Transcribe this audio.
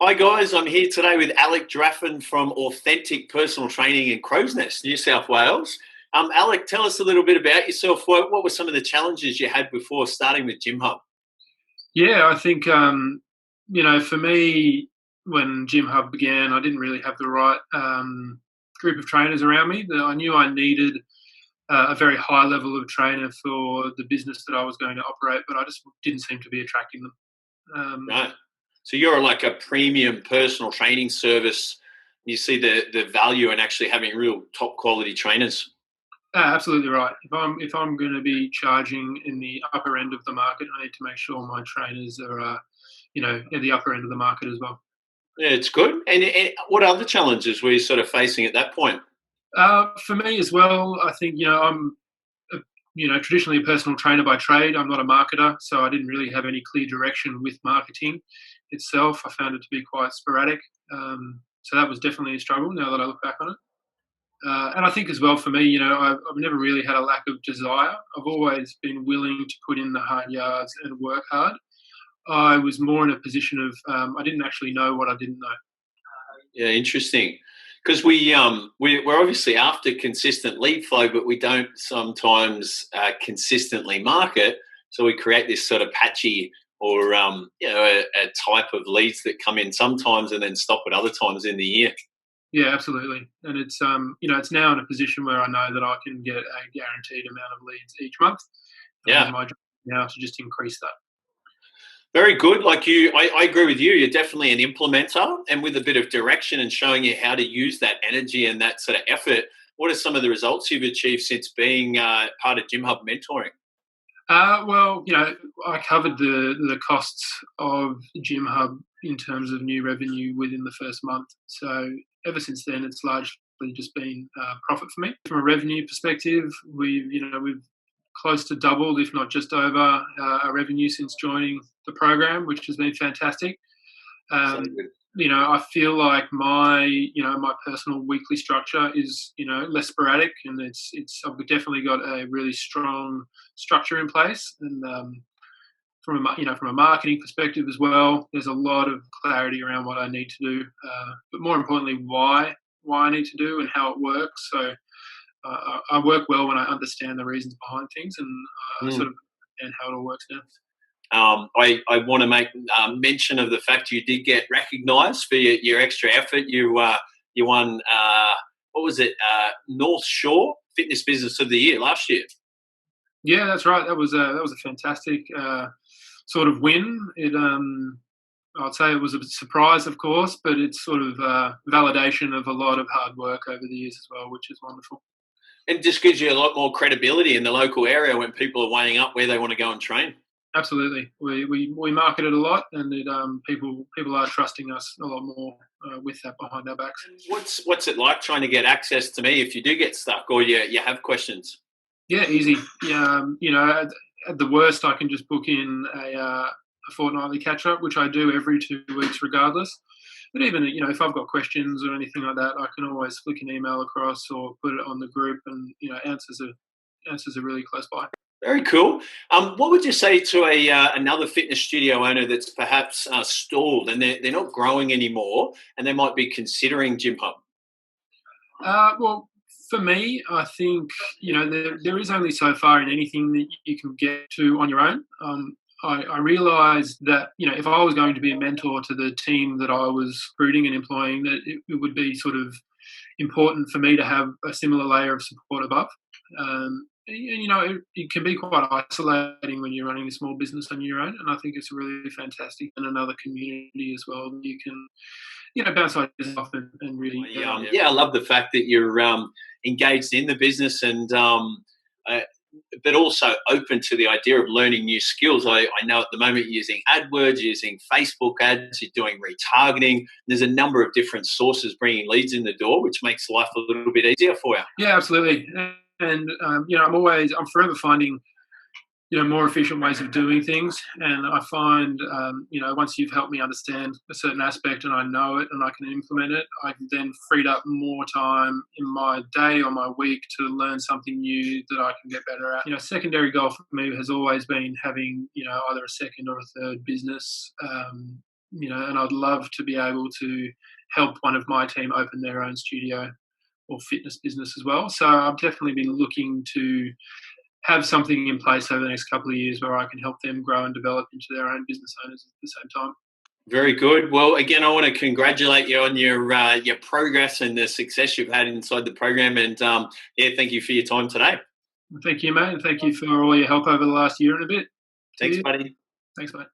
Hi guys, I'm here today with Alec Draffin from Authentic Personal Training in Crows Nest, New South Wales. Alec, tell us a little bit about yourself. What were some of the challenges you had before starting with Gym Hub? Yeah, I think for me, when Gym Hub began, I didn't really have the right group of trainers around me. I knew I needed a very high level of trainer for the business that I was going to operate, but I just didn't seem to be attracting them. Right. So you're like a premium personal training service. You see the value in actually having real top quality trainers. Absolutely right. If I'm going to be charging in the upper end of the market, I need to make sure my trainers are at the upper end of the market as well. Yeah, it's good. And what other challenges were you sort of facing at that point? For me as well, I think I'm traditionally a personal trainer by trade. I'm not a marketer, so I didn't really have any clear direction with marketing itself. I found it to be quite sporadic, so that was definitely a struggle. Now that I look back on it, and I think as well for me, I've never really had a lack of desire. I've always been willing to put in the hard yards and work hard. I was more in a position of I didn't actually know what I didn't know. Yeah, interesting. Because we're obviously after consistent lead flow, but we don't sometimes consistently market. So we create this sort of patchy or a type of leads that come in sometimes and then stop at other times in the year. Yeah, absolutely. And it's now in a position where I know that I can get a guaranteed amount of leads each month. Yeah. And my job now to just increase that. Very good. Like you, I agree with you. You're definitely an implementer, and with a bit of direction and showing you how to use that energy and that sort of effort. What are some of the results you've achieved since being part of Gym Hub mentoring? I covered the costs of Gym Hub in terms of new revenue within the first month. So ever since then, it's largely just been profit for me. From a revenue perspective, we've close to doubled, if not just over, our revenue since joining the program, which has been fantastic. So Um, good. I feel like my personal weekly structure is less sporadic, and I've definitely got a really strong structure in place. And from a marketing perspective as well, there's a lot of clarity around what I need to do, but more importantly, why I need to do and how it works. So I work well when I understand the reasons behind things, and I sort Mm. of understand how it all works now. I want to make mention of the fact you did get recognised for your extra effort. You won what was it? North Shore Fitness Business of the Year last year. Yeah, that's right. That was a fantastic sort of win. I'd say it was a surprise, of course, but it's sort of validation of a lot of hard work over the years as well, which is wonderful. And just gives you a lot more credibility in the local area when people are weighing up where they want to go and train. Absolutely, we market it a lot, and people are trusting us a lot more with that behind our backs. What's it like trying to get access to me if you do get stuck or you have questions? Yeah, easy. Yeah, at the worst, I can just book in a fortnightly catch up, which I do every 2 weeks, regardless. But even if I've got questions or anything like that, I can always flick an email across or put it on the group, and answers are really close by. Very cool. What would you say to another fitness studio owner that's perhaps stalled and they're not growing anymore and they might be considering Gym Hub? Well, for me, I think there is only so far in anything that you can get to on your own. I realised that if I was going to be a mentor to the team that I was recruiting and employing, that it would be sort of important for me to have a similar layer of support above. It can be quite isolating when you're running a small business on your own, and I think it's really fantastic in another community as well. You can bounce ideas off and really. I love the fact that you're engaged in the business and uh, but also open to the idea of learning new skills. I know at the moment you're using AdWords, you're using Facebook ads, you're doing retargeting. There's a number of different sources bringing leads in the door, which makes life a little bit easier for you. Yeah, absolutely. And I'm forever finding more efficient ways of doing things. And I find, once you've helped me understand a certain aspect and I know it and I can implement it, I've then freed up more time in my day or my week to learn something new that I can get better at. Secondary goal for me has always been having, either a second or a third business, and I'd love to be able to help one of my team open their own studio or fitness business as well. So I've definitely been looking to have something in place over the next couple of years where I can help them grow and develop into their own business owners at the same time. Very good. Well, again, I want to congratulate you on your progress and the success you've had inside the program. And thank you for your time today. Thank you, mate. And thank you for all your help over the last year and a bit. Thanks, buddy. Thanks, mate.